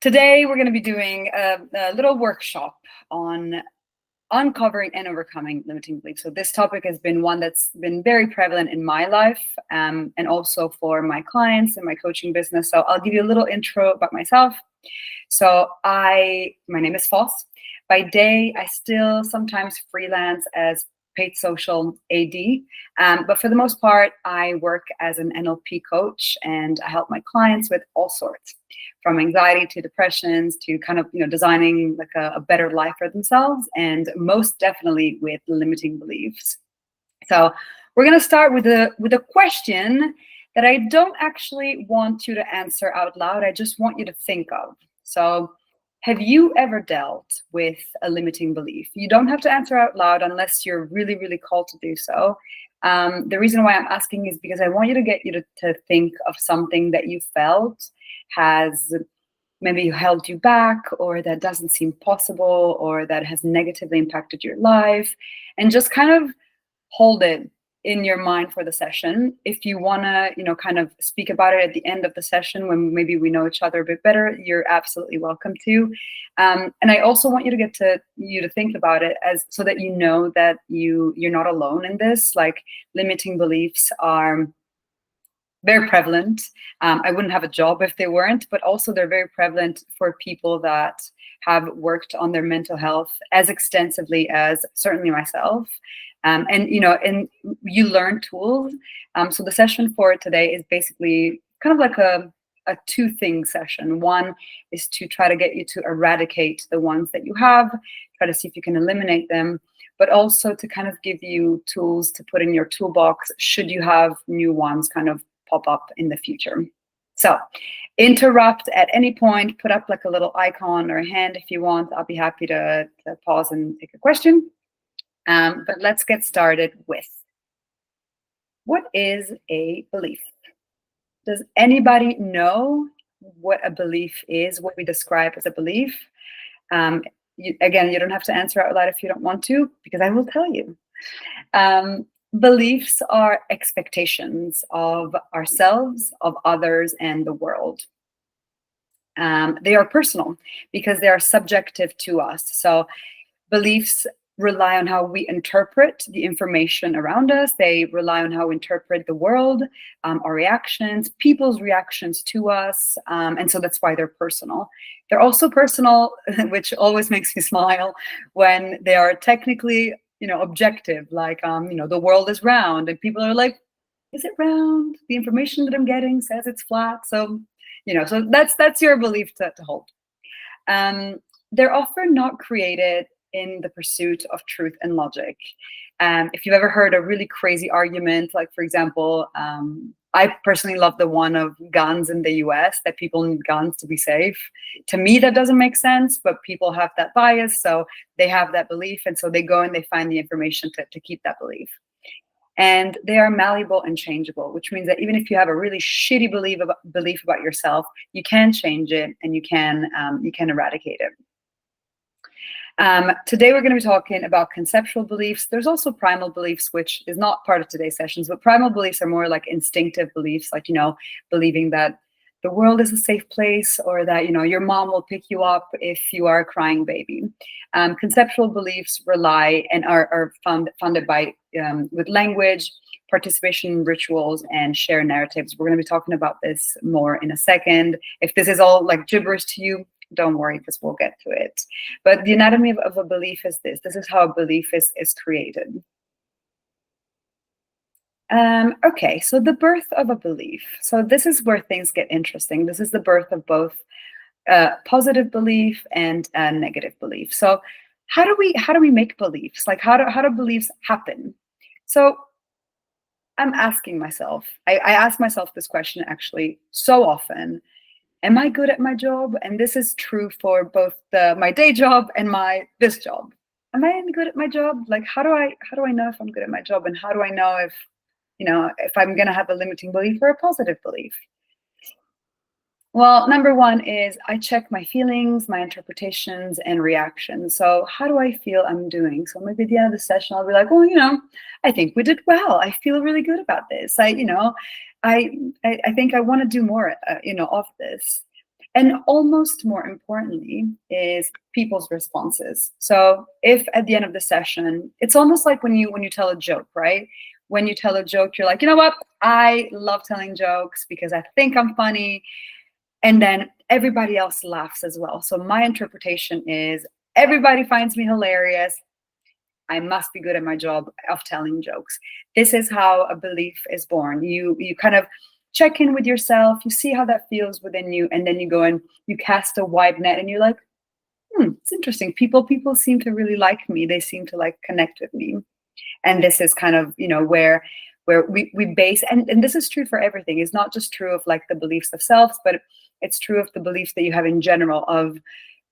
Today, we're going to be doing a little workshop on uncovering and overcoming limiting beliefs. So this topic has been one that's been very prevalent in my life and also for my clients and my coaching business. So I'll give you a little intro about myself. So my name is Fosca. By day, I still sometimes freelance as paid social AD, but for the most part, I work as an NLP coach and I help my clients with all sorts, from anxiety to depressions to kind of designing like a better life for themselves, and most definitely with limiting beliefs. So we're going to start with a question that I don't actually want you to answer out loud. I just want you to think of. So have you ever dealt with a limiting belief? You don't have to answer out loud unless you're really, really called to do so. The reason why I'm asking is because I want you to think of something that you felt has maybe held you back, or that doesn't seem possible, or that has negatively impacted your life, and just kind of hold it in your mind for the session. If you want to, kind of speak about it at the end of the session when maybe we know each other a bit better, you're absolutely welcome to. And I also want you to get to think about it so that you know that you're not alone in this. Like, limiting beliefs are very prevalent. I wouldn't have a job if they weren't, but also they're very prevalent for people that have worked on their mental health as extensively as certainly myself. And you learn tools. So the session for today is basically kind of like a two-thing session. One is to try to get you to eradicate the ones that you have, try to see if you can eliminate them, but also to kind of give you tools to put in your toolbox should you have new ones kind of pop up in the future. So interrupt at any point, put up like a little icon or a hand if you want. I'll be happy to pause and take a question. But let's get started with, what is a belief? Does anybody know what a belief is, what we describe as a belief? Again, you don't have to answer out loud if you don't want to, because I will tell you. Beliefs are expectations of ourselves, of others, and the world. They are personal because they are subjective to us. So beliefs rely on how we interpret the information around us. They rely on how we interpret the world, our reactions, people's reactions to us. And so that's why they're personal. They're also personal, which always makes me smile, when they are technically, objective, like, the world is round and people are like, is it round? The information that I'm getting says it's flat. So, so that's your belief to hold. They're often not created in the pursuit of truth and logic. If you've ever heard a really crazy argument, like, for example, I personally love the one of guns in the US, that people need guns to be safe. To me, that doesn't make sense, but people have that bias, so they have that belief, and so they go and they find the information to keep that belief. And they are malleable and changeable, which means that even if you have a really shitty belief about yourself, you can change it and you can eradicate it. Today, we're going to be talking about conceptual beliefs. There's also primal beliefs, which is not part of today's sessions, but primal beliefs are more like instinctive beliefs, like, believing that the world is a safe place, or that, your mom will pick you up if you are a crying baby. Conceptual beliefs rely and are founded by with language, participation in rituals, and shared narratives. We're going to be talking about this more in a second. If this is all like gibberish to you, don't worry, because we'll get to it. But the anatomy of a belief is this. This is how a belief is created. Okay, so the birth of a belief. So this is where things get interesting. This is the birth of both positive belief and negative belief. So how do we make beliefs? Like, how do beliefs happen? So I'm asking myself, I ask myself this question actually so often. Am I good at my job? And this is true for both my day job and this job. Am I good at my job? Like, how do I know if I'm good at my job? And how do I know if I'm going to have a limiting belief or a positive belief? Well, number one is I check my feelings, my interpretations, and reactions. So how do I feel I'm doing? So maybe at the end of the session, I'll be like, well, I think we did well. I feel really good about this. I think I want to do more, of this. And almost more importantly is people's responses. So if at the end of the session, it's almost like when you tell a joke, right? When you tell a joke, you're like, you know what? I love telling jokes because I think I'm funny. And then everybody else laughs as well. So my interpretation is everybody finds me hilarious. I must be good at my job of telling jokes. This is how a belief is born. You kind of check in with yourself, you see how that feels within you, and then you go and you cast a wide net and you're like, it's interesting. People seem to really like me. They seem to like connect with me. And this is kind of, where we base, and this is true for everything. It's not just true of like the beliefs of self, but it's true of the beliefs that you have in general of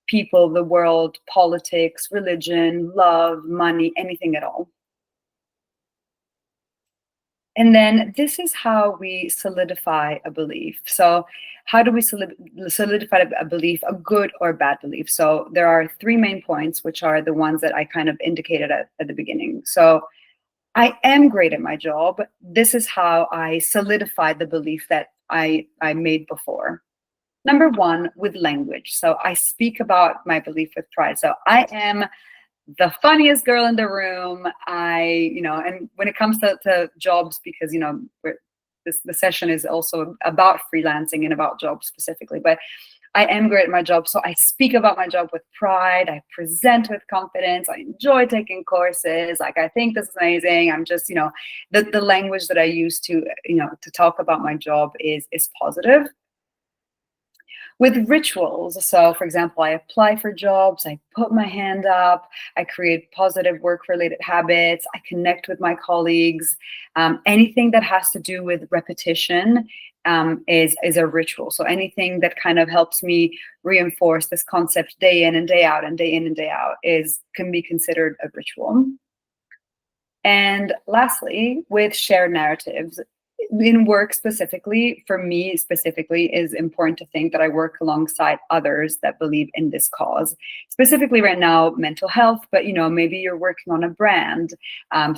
people, the world, politics, religion, love, money, anything at all. And then this is how we solidify a belief. So how do we solidify a belief, a good or bad belief? So there are three main points, which are the ones that I kind of indicated at the beginning. So I am great at my job. This is how I solidified the belief that I made before. Number one, with language. So I speak about my belief with pride. So I am the funniest girl in the room. And when it comes to jobs, because, the session is also about freelancing and about jobs specifically, but I am great at my job. So I speak about my job with pride. I present with confidence. I enjoy taking courses. Like, I think this is amazing. I'm just, the language that I use to talk about my job is positive. With rituals, so for example, I apply for jobs, I put my hand up, I create positive work-related habits, I connect with my colleagues. Anything that has to do with repetition is a ritual. So anything that kind of helps me reinforce this concept day in and day out and day in and day out can be considered a ritual. And lastly, with shared narratives. In work specifically, for me specifically, is important to think that I work alongside others that believe in this cause. Specifically right now, mental health, but maybe you're working on a brand,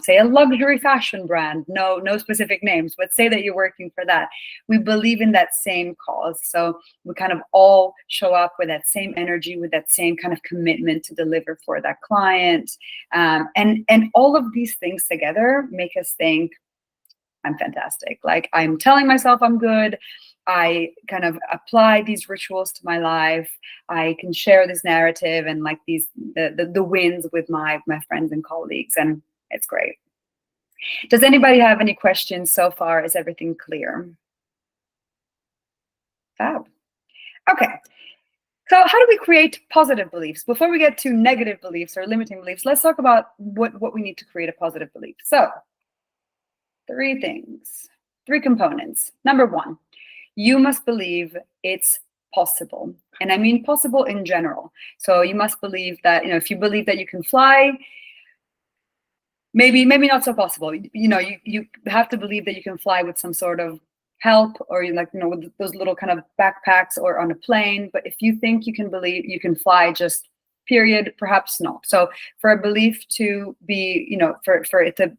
say a luxury fashion brand, no specific names, but say that you're working for that. We believe in that same cause. So we kind of all show up with that same energy, with that same kind of commitment to deliver for that client. And all of these things together make us think, I'm fantastic. Like, I'm telling myself I'm good. I kind of apply these rituals to my life. I can share this narrative and like the wins with my friends and colleagues, and it's great. Does anybody have any questions so far? Is everything clear? Fab. Okay. So how do we create positive beliefs? Before we get to negative beliefs or limiting beliefs, let's talk about what we need to create a positive belief. So three things, three components. Number one, you must believe it's possible. And I mean possible in general. So you must believe that, if you believe that you can fly, maybe not so possible. You have to believe that you can fly with some sort of help, or with those little kind of backpacks or on a plane. But if you think you can believe you can fly, just period, perhaps not. So for a belief to be, for it to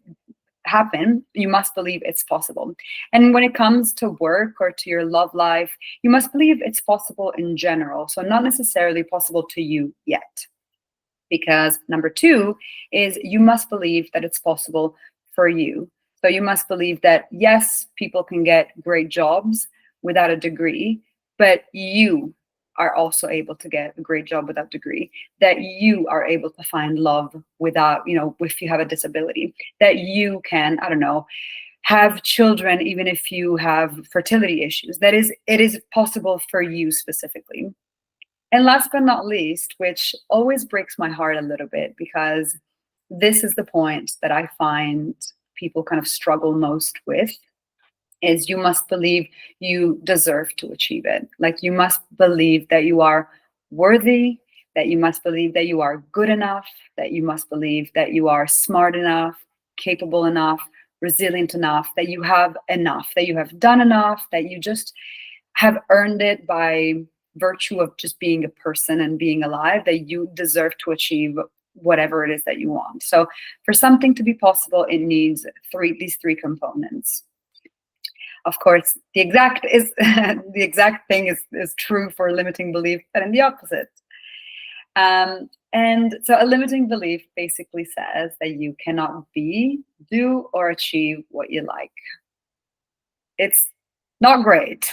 happen, you must believe it's possible. And when it comes to work or to your love life, you must believe it's possible in general. So not necessarily possible to you yet. Because number two is you must believe that it's possible for you. So you must believe that, yes, people can get great jobs without a degree, but you are also able to get a great job without degree, that you are able to find love without, if you have a disability, that you can, have children even if you have fertility issues. It is possible for you specifically. And last but not least, which always breaks my heart a little bit, because this is the point that I find people kind of struggle most with, is you must believe you deserve to achieve it. Like, you must believe that you are worthy, that you must believe that you are good enough, that you must believe that you are smart enough, capable enough, resilient enough, that you have enough, that you have done enough, that you just have earned it by virtue of just being a person and being alive, that you deserve to achieve whatever it is that you want. So for something to be possible, it needs these three components. Of course, the exact is the exact thing is true for limiting belief, but in the opposite. And so a limiting belief basically says that you cannot be, do, or achieve what you like. It's not great.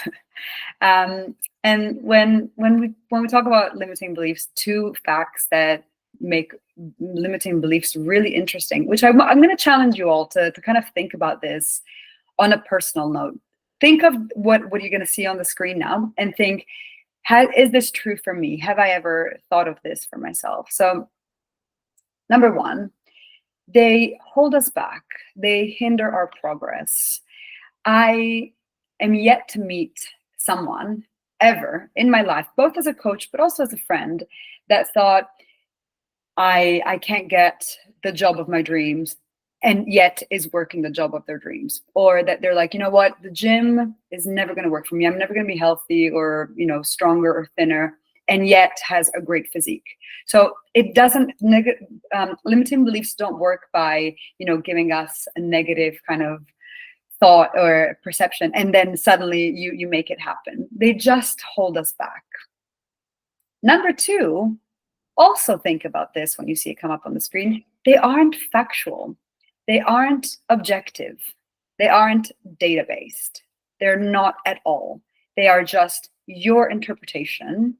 And when we talk about limiting beliefs, two facts that make limiting beliefs really interesting, which I'm going to challenge you all to kind of think about this on a personal note. Think of what you're going to see on the screen now, and think, is this true for me? Have I ever thought of this for myself? So, number one, they hold us back. They hinder our progress. I am yet to meet someone ever in my life, both as a coach, but also as a friend, that thought, I can't get the job of my dreams, and yet is working the job of their dreams. Or that they're like, you know what, the gym is never going to work for me. I'm never going to be healthy or, stronger or thinner, and yet has a great physique. So it doesn't, limiting beliefs don't work by, giving us a negative kind of thought or perception, and then suddenly you make it happen. They just hold us back. Number two, also think about this when you see it come up on the screen. They aren't factual. They aren't objective. They aren't data-based. They're not at all. They are just your interpretation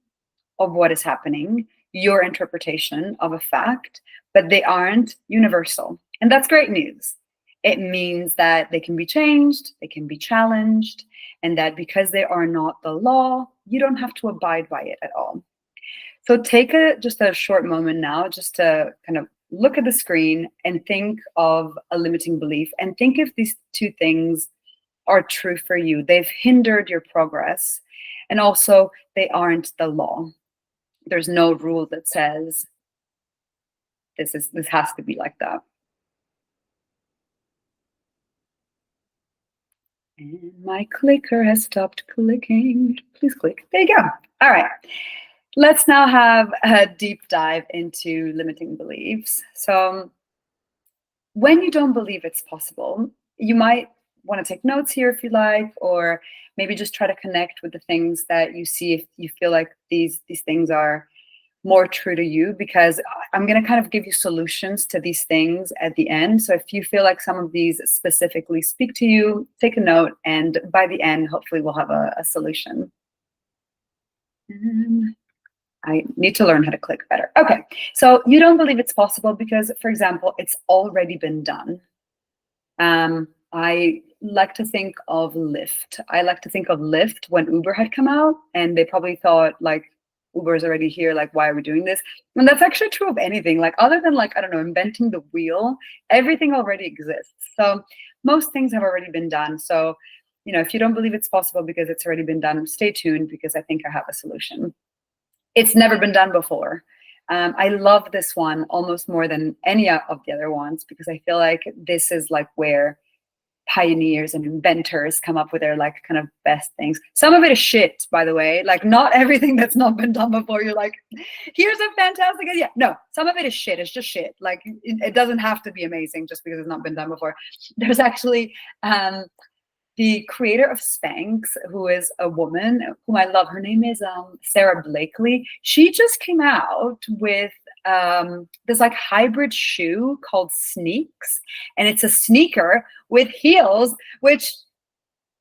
of what is happening, your interpretation of a fact, but they aren't universal. And that's great news. It means that they can be changed, they can be challenged, and that because they are not the law, you don't have to abide by it at all. So take just a short moment now just to kind of look at the screen and think of a limiting belief, and think if these two things are true for you. They've hindered your progress, and also they aren't the law. There's no rule that says this has to be like that. And my clicker has stopped clicking. Please click. There you go. All right. Let's now have a deep dive into limiting beliefs. So when you don't believe it's possible, you might want to take notes here if you like, or maybe just try to connect with the things that you see if you feel like these things are more true to you, because I'm going to kind of give you solutions to these things at the end. So if you feel like some of these specifically speak to you, take a note, and by the end, hopefully we'll have a solution. I need to learn how to click better. Okay, so you don't believe it's possible because, for example, it's already been done. I like to think of Lyft. I like to think of Lyft when Uber had come out, and they probably thought, like, Uber is already here, like, why are we doing this? And that's actually true of anything. Like, other than, like, I don't know, inventing the wheel, everything already exists. So most things have already been done. So, if you don't believe it's possible because it's already been done, stay tuned, because I think I have a solution. It's never been done before. I love this one almost more than any of the other ones, because I feel like this is like where pioneers and inventors come up with their like kind of best things. Some of it is shit, by the way. Like, not everything that's not been done before, you're like, here's a fantastic idea. No, some of it is shit. It's just shit. Like, it doesn't have to be amazing just because it's not been done before. There's actually the creator of Spanx, who is a woman whom I love. Her name is Sarah Blakely. She just came out with this like hybrid shoe called Sneaks, and it's a sneaker with heels, which,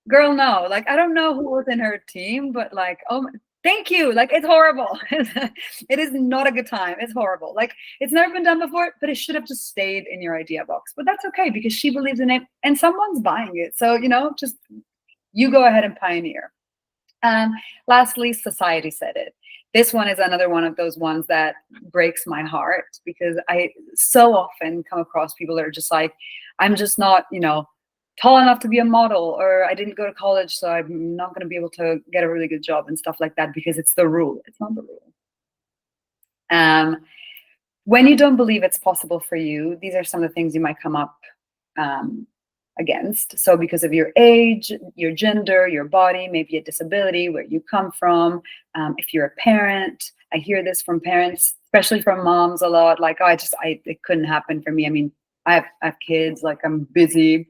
girl, no, like, I don't know who was in her team, but like, oh, thank you. Like, it's horrible. It is not a good time. It's horrible. Like, it's never been done before, but it should have just stayed in your idea box. But that's okay, because she believes in it and someone's buying it. So, just you go ahead and pioneer. Lastly, society said it. This one is another one of those ones that breaks my heart, because I so often come across people that are just like, I'm just not, tall enough to be a model, or I didn't go to college, so I'm not going to be able to get a really good job and stuff like that, because it's the rule. It's not the rule. When you don't believe it's possible for you, these are some of the things you might come up against. So because of your age, your gender, your body, maybe a disability, where you come from, if you're a parent, I hear this from parents, especially from moms a lot, like, oh, it couldn't happen for me. I mean, I have kids, like, I'm busy.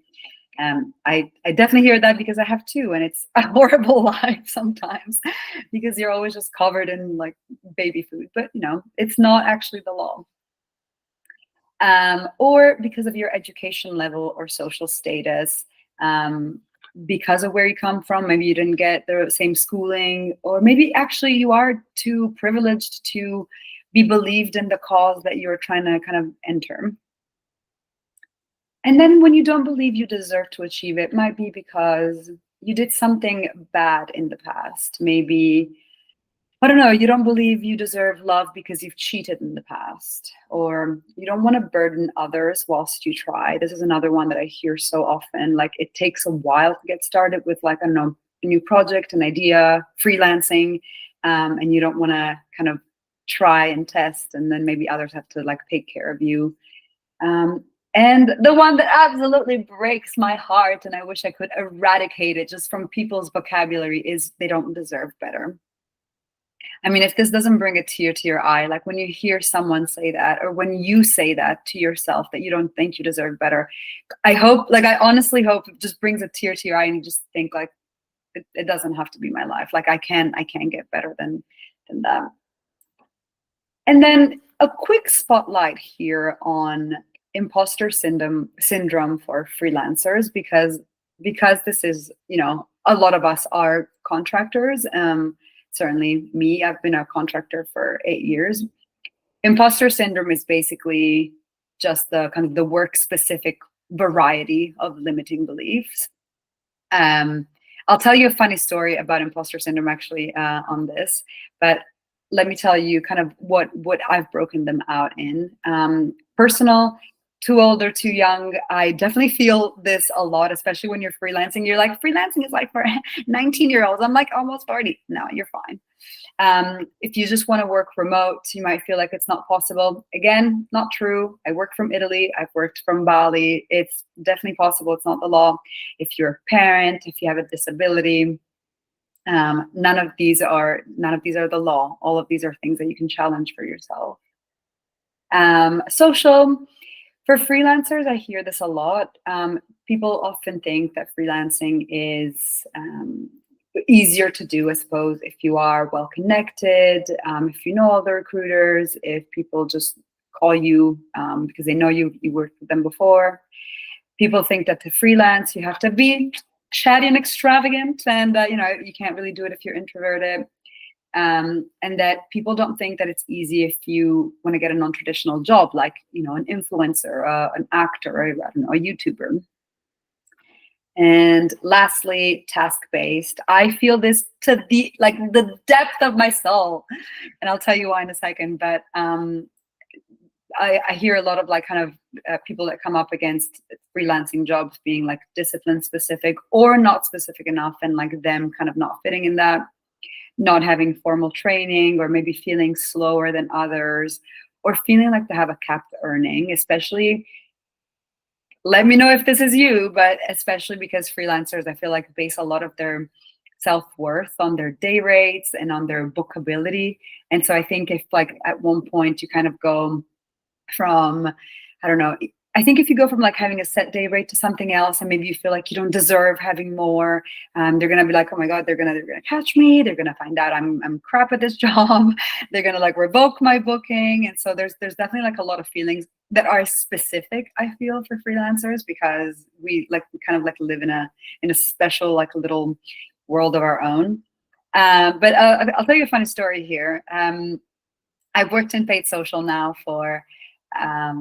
I definitely hear that because I have two, and it's a horrible life sometimes because you're always just covered in like baby food, but it's not actually the law. Or because of your education level or social status, because of where you come from, maybe you didn't get the same schooling, or maybe actually you are too privileged to be believed in the cause that you're trying to kind of enter. And then when you don't believe you deserve to achieve it, might be because you did something bad in the past. Maybe, I don't know, you don't believe you deserve love because you've cheated in the past, or you don't want to burden others whilst you try. This is another one that I hear so often. Like, it takes a while to get started with, like, I don't know, a new project, an idea, freelancing, and you don't want to kind of try and test, and then maybe others have to like take care of you. And the one that absolutely breaks my heart, and I wish I could eradicate it just from people's vocabulary, is they don't deserve better. I mean, if this doesn't bring a tear to your eye, like when you hear someone say that, or when you say that to yourself, that you don't think you deserve better, I honestly hope it just brings a tear to your eye and you just think like, it doesn't have to be my life. Like I can get better than that. And then a quick spotlight here on imposter syndrome for freelancers, because this is, a lot of us are contractors. Certainly me, I've been a contractor for 8 years. Imposter syndrome is basically just the kind of the work specific variety of limiting beliefs. I'll tell you a funny story about imposter syndrome actually on this, but let me tell you kind of what I've broken them out in. Personal, too old or too young. I definitely feel this a lot, especially when you're freelancing. You're like, freelancing is like for 19-year-olds. I'm like almost 40. No, you're fine. If you just want to work remote, you might feel like it's not possible. Again, not true. I work from Italy. I've worked from Bali. It's definitely possible. It's not the law. If you're a parent, if you have a disability, none of these are the law. All of these are things that you can challenge for yourself. Social. For freelancers, I hear this a lot. People often think that freelancing is easier to do, I suppose, if you are well connected, if you know all the recruiters, if people just call you because they know you worked with them before. People think that to freelance, you have to be chatty and extravagant, and you can't really do it if you're introverted. And that people don't think that it's easy if you want to get a non-traditional job, like an influencer, an actor, or I don't know, a YouTuber. And lastly, task-based. I feel this to the depth of my soul, and I'll tell you why in a second. But I hear a lot of like kind of people that come up against freelancing jobs being like discipline specific or not specific enough, and like them kind of not fitting in that, not having formal training, or maybe feeling slower than others, or feeling like they have a capped earning, especially. Let me know if this is you, but especially because freelancers, I feel like, base a lot of their self-worth on their day rates and on their bookability. And so I think if like at one point you kind of go from, I don't know, I think if you go from like having a set day rate to something else, and maybe you feel like you don't deserve having more, they're gonna be like, oh my God, they're gonna catch me. They're gonna find out I'm crap at this job. They're gonna like revoke my booking. And so there's definitely like a lot of feelings that are specific, I feel, for freelancers, because we kind of like live in a special like little world of our own. But I'll tell you a funny story here. I've worked in paid social now for I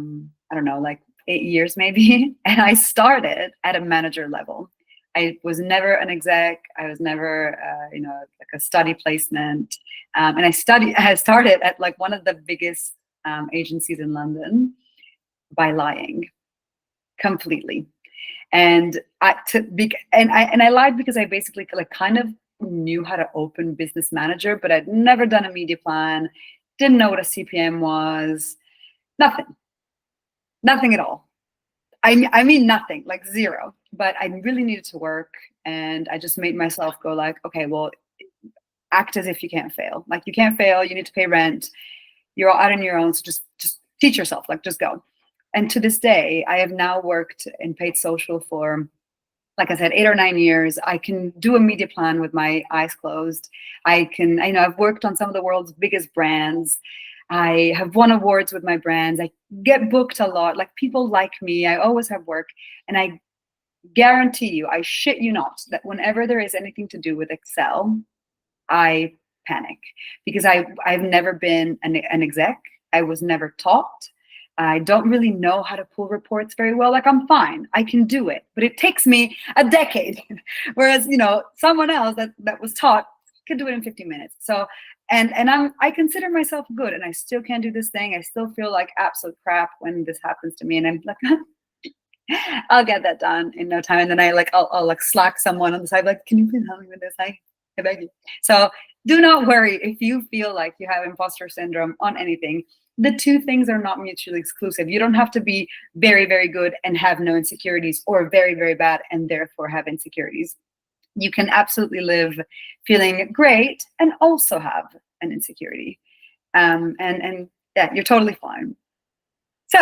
don't know, like 8 years maybe, and I started at a manager level. I was never an exec. I was never, like a study placement. And I started at like one of the biggest agencies in London by lying completely. And I lied because I basically like kind of knew how to open business manager, but I'd never done a media plan, didn't know what a CPM was, nothing at all. I mean nothing, like zero. But I really needed to work, and I just made myself go like, okay, well, act as if you can't fail. Like, you can't fail. You need to pay rent. You're all out on your own, so just teach yourself. Like, just go. And to this day, I have now worked in paid social for like I said, 8 or 9 years. I can do a media plan with my eyes closed. I've worked on some of the world's biggest brands. I have won awards with my brands. I get booked a lot. Like, people like me. I always have work. And I guarantee you, I shit you not, that whenever there is anything to do with Excel, I panic, because I've never been an exec. I was never taught. I don't really know how to pull reports very well. Like, I'm fine, I can do it, but it takes me a decade. Whereas, someone else that was taught could do it in 15 minutes. So, and I consider myself good, and I still can't do this thing. I still feel like absolute crap when this happens to me, and I'm like, I'll get that done in no time. And then I'll like slack someone on the side, like, can you please help me with this? I beg you. So do not worry if you feel like you have imposter syndrome on anything. The two things are not mutually exclusive. You don't have to be very, very good and have no insecurities, or very, very bad and therefore have insecurities. You can absolutely live feeling great and also have an insecurity. And yeah, you're totally fine. So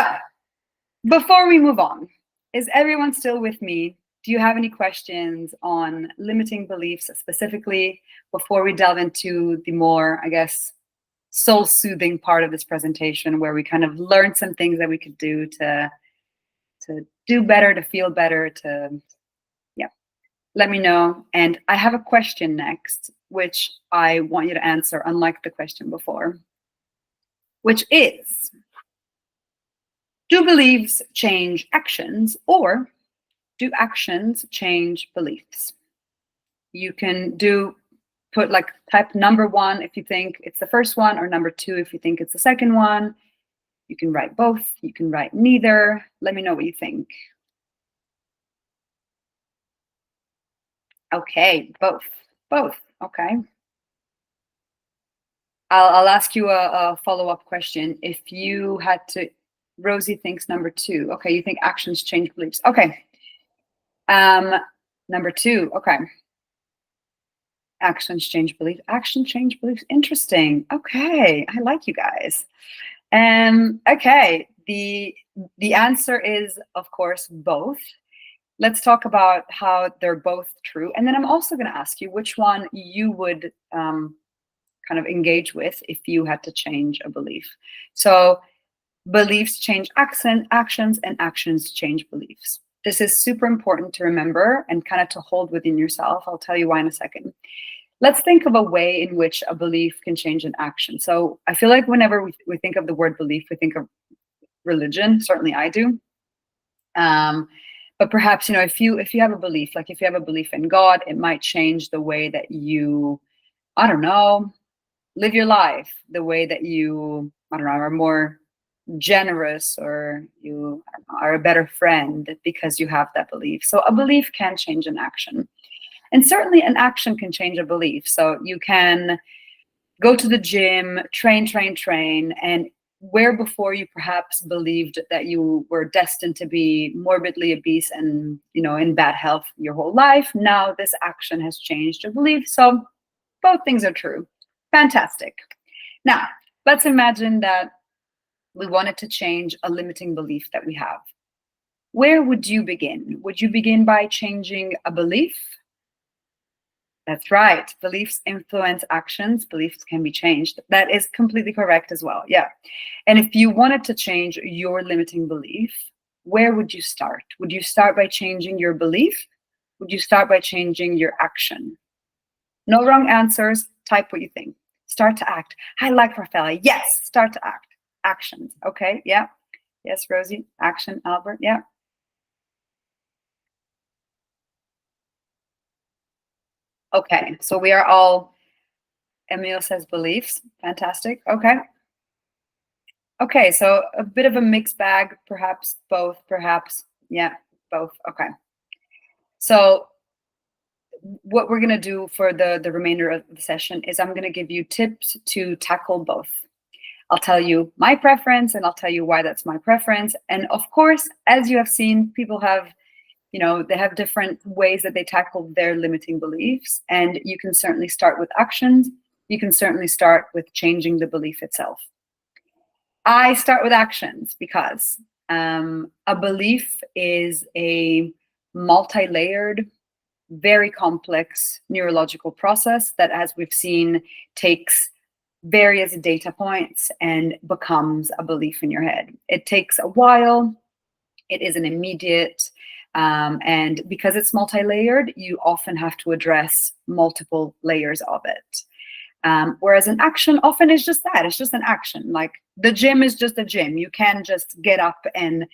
before we move on, is everyone still with me? Do you have any questions on limiting beliefs specifically before we delve into the more, I guess, soul-soothing part of this presentation, where we kind of learn some things that we could do to do better, to feel better, yeah, let me know. And I have a question next, which I want you to answer, unlike the question before, which is, do beliefs change actions, or do actions change beliefs? You can put like type number 1 if you think it's the first one, or number 2 if you think it's the second one. You can write both. You can write neither. Let me know what you think. Okay, both. Okay. I'll ask you a follow-up question. If you had to, Rosie thinks number 2. Okay, you think actions change beliefs. Okay. Number 2. Okay. Actions change beliefs. Action change beliefs. Interesting. Okay, I like you guys. Okay. The answer is, of course, both. Let's talk about how they're both true, and then I'm also going to ask you which one you would kind of engage with if you had to change a belief. So beliefs change actions, and actions change beliefs. This is super important to remember and kind of to hold within yourself. I'll tell you why in a second. Let's think of a way in which a belief can change an action. So I feel like whenever we think of the word belief, we think of religion. Certainly I do. But perhaps, if you have a belief, like if you have a belief in God, it might change the way that you, I don't know, live your life, the way that you, I don't know, are more generous, or you are a better friend because you have that belief. So a belief can change an action. And certainly an action can change a belief. So you can go to the gym, train, and where before you perhaps believed that you were destined to be morbidly obese and, in bad health your whole life, now this action has changed your belief. So both things are true. Fantastic. Now, let's imagine that we wanted to change a limiting belief that we have. Where would you begin? Would you begin by changing a belief? That's right. Beliefs influence actions. Beliefs can be changed. That is completely correct as well. Yeah. And if you wanted to change your limiting belief, where would you start? Would you start by changing your belief? Would you start by changing your action? No wrong answers. Type what you think. Start to act. I like Rafaela. Yes. Start to act. Actions. Okay. Yeah. Yes, Rosie. Action. Albert. Yeah. Okay, so we are all, Emil says beliefs. Fantastic. Okay. Okay, so a bit of a mixed bag, perhaps both, perhaps, yeah, both. Okay. So what we're going to do for the remainder of the session is I'm going to give you tips to tackle both. I'll tell you my preference, and I'll tell you why that's my preference. And of course, as you have seen, people have, they have different ways that they tackle their limiting beliefs. And you can certainly start with actions. You can certainly start with changing the belief itself. I start with actions because a belief is a multi-layered, very complex neurological process that, as we've seen, takes various data points and becomes a belief in your head. It takes a while. It isn't immediate. And because it's multi-layered, you often have to address multiple layers of it. Whereas an action often is just that. It's just an action. Like the gym is just a gym. You can just get up and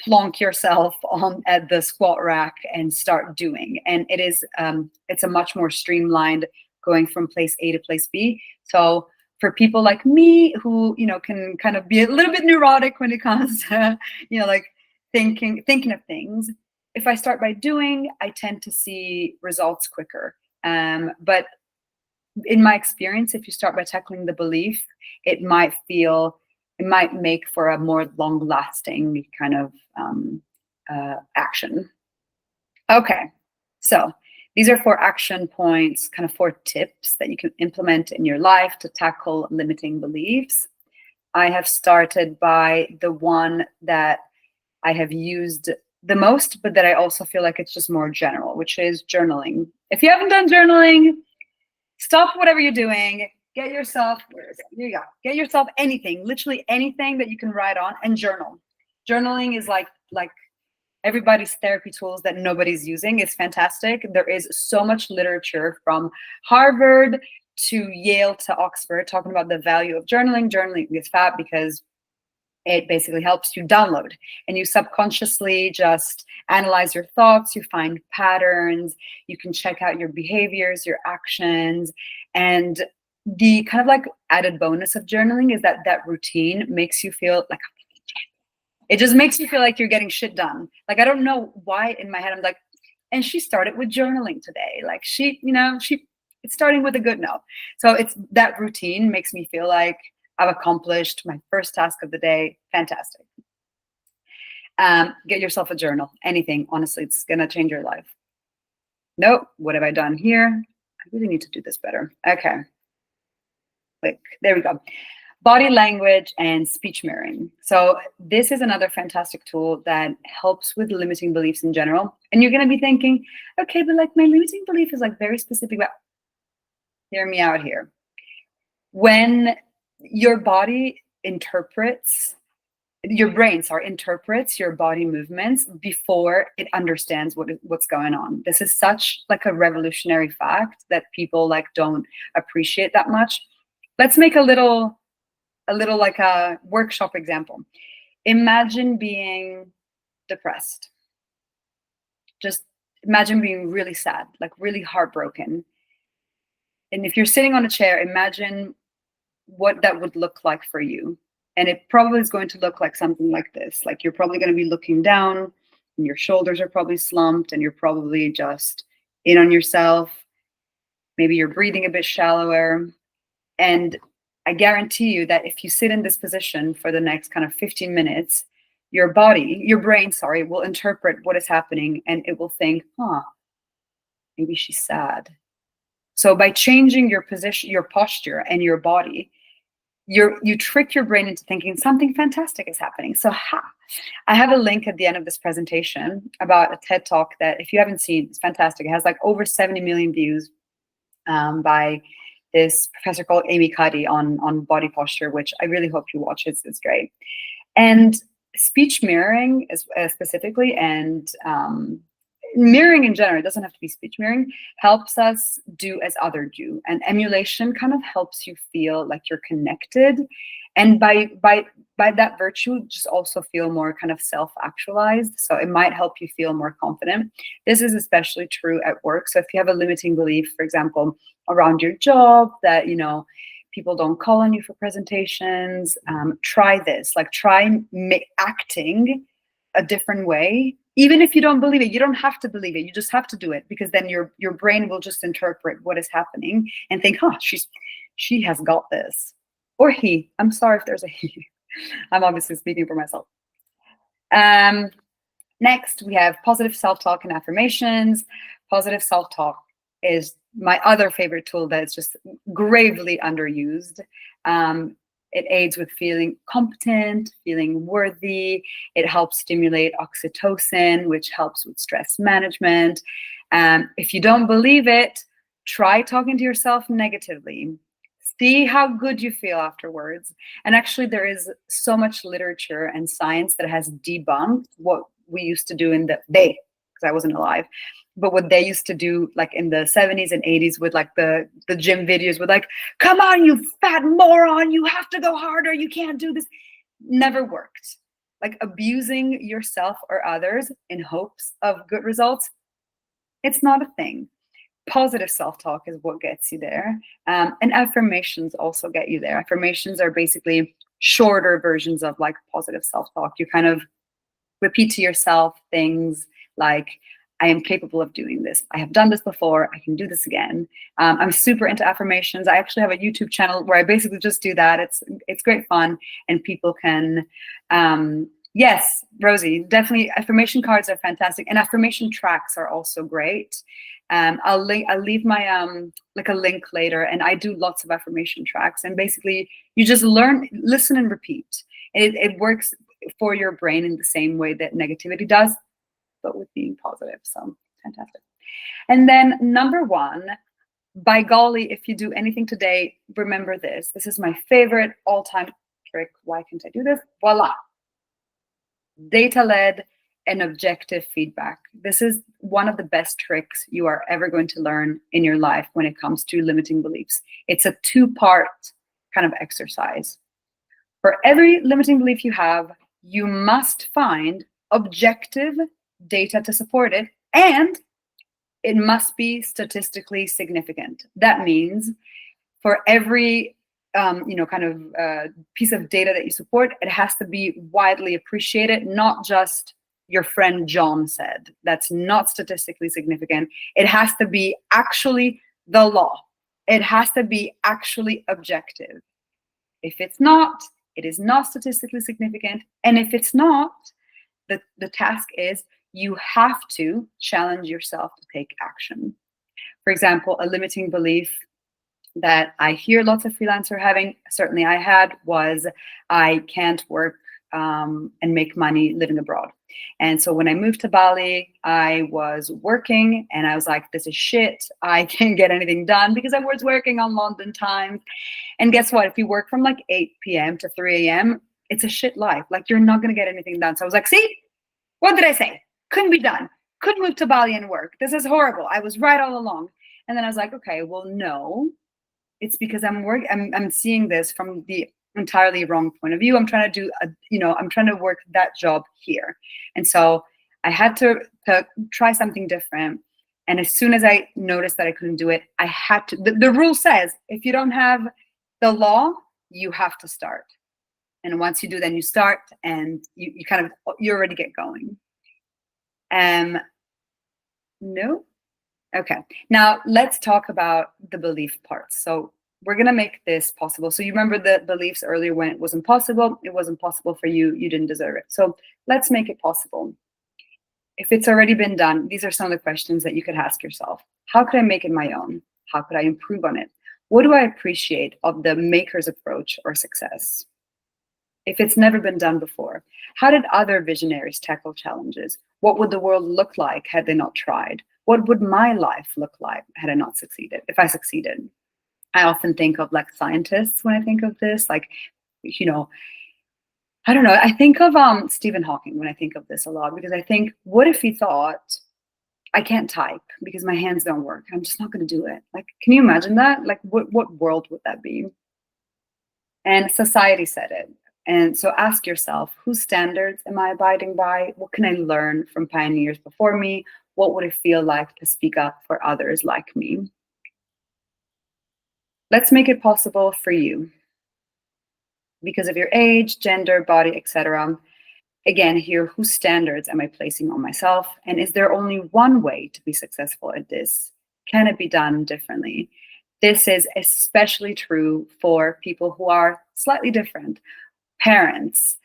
plonk yourself on at the squat rack and start doing. And it's a much more streamlined going from place A to place B. So for people like me who, can kind of be a little bit neurotic when it comes to, like thinking of things, if I start by doing, I tend to see results quicker. But in my experience, if you start by tackling the belief, it might make for a more long-lasting kind of action. Okay, so these are 4 action points, kind of 4 tips that you can implement in your life to tackle limiting beliefs. I have started by the one that I have used the most, but that I also feel like it's just more general, which is journaling. If you haven't done journaling, stop whatever you're doing. Get yourself, here you go. Get yourself anything, literally anything that you can write on and journal. Journaling is like everybody's therapy tools that nobody's using. It's fantastic. There is so much literature from Harvard to Yale to Oxford talking about the value of journaling. Journaling is fab because it basically helps you download and you subconsciously just analyze your thoughts. You find patterns. You can check out your behaviors, your actions. And the kind of like added bonus of journaling is that routine makes you feel like, it just makes you feel like you're getting shit done. Like, I don't know why in my head, I'm like, and she started with journaling today. Like it's starting with a good note. So it's that routine makes me feel like I've accomplished my first task of the day. Fantastic. Get yourself a journal, anything. Honestly, it's going to change your life. Nope. What have I done here? I really need to do this better. Okay. Click. There we go. Body language and speech mirroring. So this is another fantastic tool that helps with limiting beliefs in general. And you're going to be thinking, okay, but like my limiting belief is like very specific. But hear me out here. When your body interprets your body movements before it understands what's going on. This is such like a revolutionary fact that people like don't appreciate that much. Let's make a little like a workshop example. Imagine being depressed. Just imagine being really sad, like really heartbroken. And if you're sitting on a chair, imagine what that would look like for you. And it probably is going to look like something like this. Like you're probably going to be looking down and your shoulders are probably slumped and you're probably just in on yourself. Maybe you're breathing a bit shallower. And I guarantee you that if you sit in this position for the next kind of 15 minutes, your brain, will interpret what is happening and it will think, maybe she's sad. So by changing your position, your posture and your body, you trick your brain into thinking something fantastic is happening. So I have a link at the end of this presentation about a TED Talk that if you haven't seen, it's fantastic. It has like over 70 million views by this professor called Amy Cuddy on body posture, which I really hope you watch. It's great. And speech mirroring is specifically, and mirroring in general, it doesn't have to be speech mirroring, helps us do as others do. And emulation kind of helps you feel like you're connected. And by that virtue, just also feel more kind of self-actualized. So it might help you feel more confident. This is especially true at work. So if you have a limiting belief, for example, around your job that, people don't call on you for presentations, try this, like try acting a different way. Even if you don't believe it, you don't have to believe it. You just have to do it, because then your brain will just interpret what is happening and think, she has got this. Or he. I'm sorry if there's a he. I'm obviously speaking for myself. Next, we have positive self-talk and affirmations. Positive self-talk is my other favorite tool that is just gravely underused. It aids with feeling competent, feeling worthy. It helps stimulate oxytocin, which helps with stress management. If you don't believe it, try talking to yourself negatively. See how good you feel afterwards. And actually, there is so much literature and science that has debunked what we used to do because I wasn't alive, but what they used to do like in the 70s and 80s with like the gym videos with like, come on, you fat moron, you have to go harder, you can't do this. Never worked. Like abusing yourself or others in hopes of good results, it's not a thing. Positive self-talk is what gets you there. And affirmations also get you there. Affirmations are basically shorter versions of like positive self-talk. You kind of repeat to yourself things like, I am capable of doing this. I have done this before. I can do this again. I'm super into affirmations. I actually have a YouTube channel where I basically just do that. It's great fun, and people can, yes, Rosie, definitely affirmation cards are fantastic, and affirmation tracks are also great. I'll leave my like a link later, and I do lots of affirmation tracks, and basically you just listen and repeat. It works for your brain in the same way that negativity does, but with being positive. So fantastic. And then number 1, by golly, if you do anything today, remember this. This is my favorite all-time trick. Why can't I do this? Voila. Data-led and objective feedback. This is one of the best tricks you are ever going to learn in your life when it comes to limiting beliefs. It's a 2-part kind of exercise. For every limiting belief you have, you must find objective data to support it, and it must be statistically significant. That means for every piece of data that you support, it has to be widely appreciated, not just your friend John said. That's not statistically significant. It has to be actually the law. It has to be actually objective. If it's not, it is not statistically significant. And if it's not, the task is you have to challenge yourself to take action. For example, a limiting belief that I hear lots of freelancers having, certainly I had, was I can't work and make money living abroad. And so when I moved to Bali, I was working and I was like, this is shit. I can't get anything done because I was working on London times. And guess what? If you work from like 8 p.m. to 3 a.m., it's a shit life. Like you're not going to get anything done. So I was like, see, what did I say? Couldn't be done. Couldn't move to Bali and work. This is horrible. I was right all along. And then I was like, okay, well, no, it's because I'm seeing this from the entirely wrong point of view. I'm trying to I'm trying to work that job here. And so I had to try something different. And as soon as I noticed that I couldn't do it, I had to, the rule says, if you don't have the law, you have to start. And once you do, then you start and you already get going. No. Okay. Now let's talk about the belief parts. So we're going to make this possible. So you remember the beliefs earlier when it was impossible for you, you didn't deserve it. So let's make it possible. If it's already been done, these are some of the questions that you could ask yourself. How could I make it my own? How could I improve on it? What do I appreciate of the maker's approach or success? If it's never been done before, how did other visionaries tackle challenges? What would the world look like had they not tried? What would my life look like had I not succeeded, if I succeeded? I often think of like scientists when I think of this, like, I don't know. I think of Stephen Hawking when I think of this a lot, because I think, what if he thought, I can't type because my hands don't work. I'm just not going to do it. Like, can you imagine that? Like, what world would that be? And society said it. And so ask yourself, whose standards am I abiding by? What can I learn from pioneers before me? What would it feel like to speak up for others like me? Let's make it possible for you. Because of your age, gender, body, etc. Again, here, whose standards am I placing on myself? And is there only one way to be successful at this? Can it be done differently? This is especially true for people who are slightly different. Parents,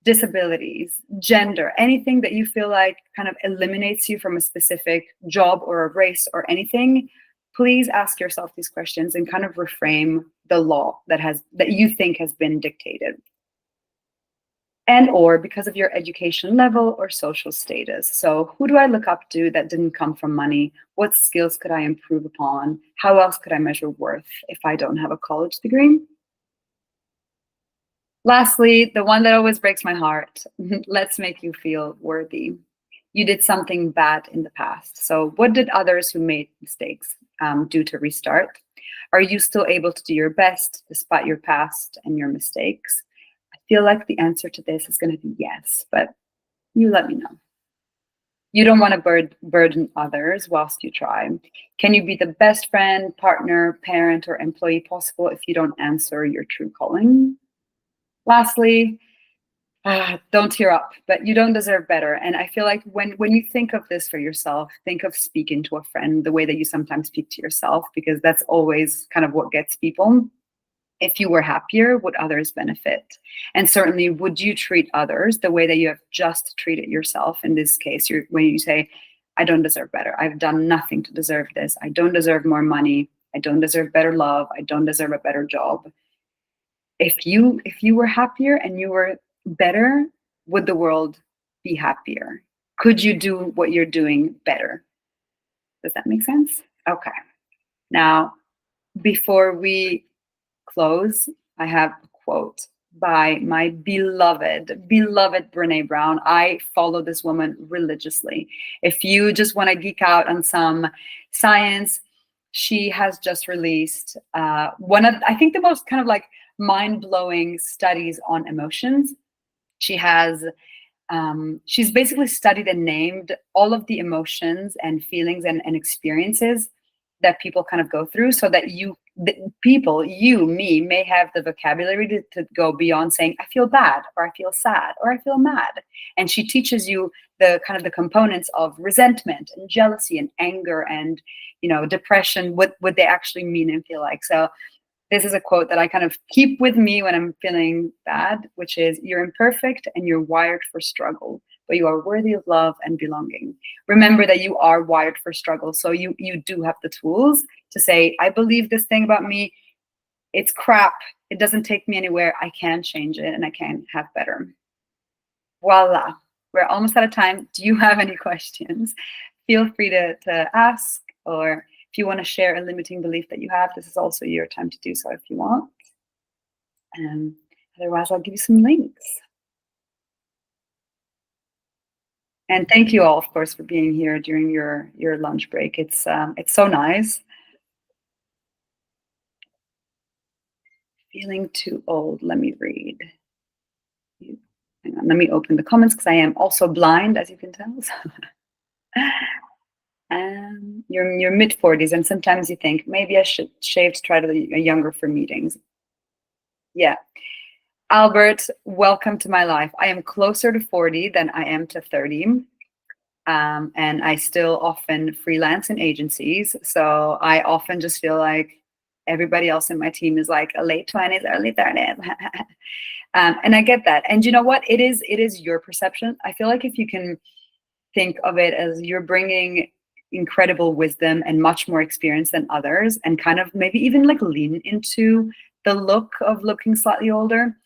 disabilities, gender, anything that you feel like kind of eliminates you from a specific job or a race or anything, please ask yourself these questions and kind of reframe the law that you think has been dictated. And or because of your education level or social status. So who do I look up to that didn't come from money? What skills could I improve upon? How else could I measure worth if I don't have a college degree? Lastly, the one that always breaks my heart, let's make you feel worthy. You did something bad in the past. So what did others who made mistakes do to restart? Are you still able to do your best despite your past and your mistakes? I feel like the answer to this is going to be yes, but you let me know. You don't want to burden others whilst you try. Can you be the best friend, partner, parent, or employee possible if you don't answer your true calling? Lastly, don't tear up, but you don't deserve better. And I feel like when you think of this for yourself, think of speaking to a friend the way that you sometimes speak to yourself, because that's always kind of what gets people. If you were happier, would others benefit? And certainly, would you treat others the way that you have just treated yourself? In this case, when you say, I don't deserve better. I've done nothing to deserve this. I don't deserve more money. I don't deserve better love. I don't deserve a better job. If you were happier and you were better, would the world be happier? Could you do what you're doing better? Does that make sense? Okay. Now, before we close, I have a quote by my beloved Brene Brown. I follow this woman religiously. If you just want to geek out on some science, she has just released one of, I think, the most kind of like mind-blowing studies on emotions. She's basically studied and named all of the emotions and feelings and experiences that people kind of go through, so that you, me, may have the vocabulary to go beyond saying, I feel bad, or I feel sad, or I feel mad. And she teaches you the kind of the components of resentment and jealousy and anger and, depression, what they actually mean and feel like. So this is a quote that I kind of keep with me when I'm feeling bad, which is, you're imperfect and you're wired for struggle, but you are worthy of love and belonging. Remember that you are wired for struggle. So you do have the tools to say, I believe this thing about me. It's crap. It doesn't take me anywhere. I can change it and I can have better. Voila. We're almost out of time. Do you have any questions? Feel free to ask, or if you want to share a limiting belief that you have, this is also your time to do so if you want. Otherwise, I'll give you some links. And thank you all, of course, for being here during your lunch break. It's so nice. Feeling too old. Let me read. Hang on, let me open the comments because I am also blind, as you can tell. You're mid-40s, and sometimes you think, maybe I should shave to try to be younger for meetings. Yeah. Albert, welcome to my life. I am closer to 40 than I am to 30. And I still often freelance in agencies. So I often just feel like everybody else in my team is like a late 20s, early 30s. And I get that. And you know what? It is your perception. I feel like if you can think of it as you're bringing incredible wisdom and much more experience than others, and kind of maybe even like lean into the look of looking slightly older,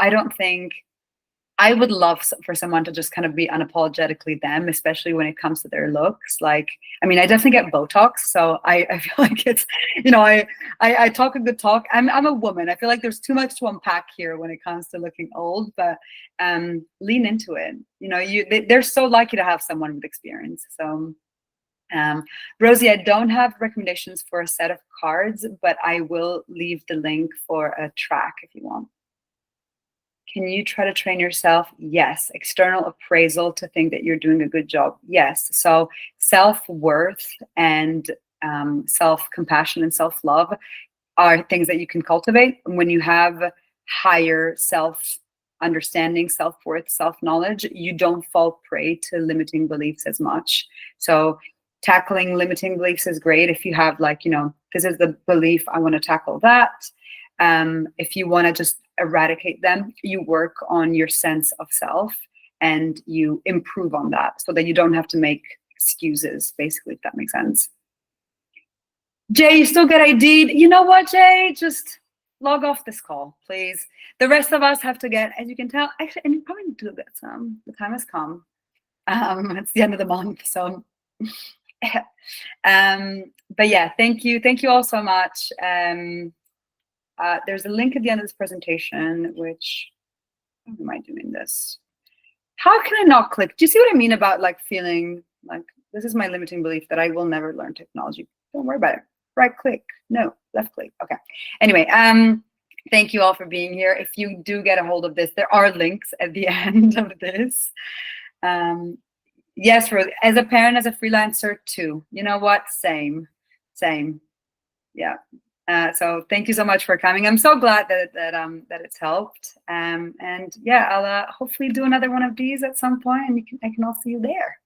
I would love for someone to just kind of be unapologetically them, especially when it comes to their looks. Like, I mean, I definitely get Botox, so I feel like it's, I talk a good talk. I'm a woman. I feel like there's too much to unpack here when it comes to looking old, but lean into it. They're so lucky to have someone with experience. So, Rosie, I don't have recommendations for a set of cards, but I will leave the link for a track if you want. Can you try to train yourself? Yes. External appraisal to think that you're doing a good job? Yes. So self-worth and self-compassion and self-love are things that you can cultivate. And when you have higher self-understanding, self-worth, self-knowledge, you don't fall prey to limiting beliefs as much. So tackling limiting beliefs is great if you have this is the belief, I want to tackle that. If you want to just eradicate them, you work on your sense of self and you improve on that so that you don't have to make excuses, basically, if that makes sense. Jay, you still get ID'd. You know what, Jay? Just log off this call, please. The rest of us have to get, as you can tell, actually, and you probably do get some. The time has come. It's the end of the month, so. But yeah, thank you all so much. There's a link at the end of this presentation, which, how am I doing this? How can I not click? Do you see what I mean about like feeling like this is my limiting belief that I will never learn technology? Don't worry about it. Right click, no, left click. Okay. Anyway, thank you all for being here. If you do get a hold of this, there are links at the end of this. Yes, Ruth, as a parent, as a freelancer too. You know what? Same. Yeah. So thank you so much for coming. I'm so glad that it's helped. And yeah, I'll hopefully do another one of these at some point, and I can all see you there.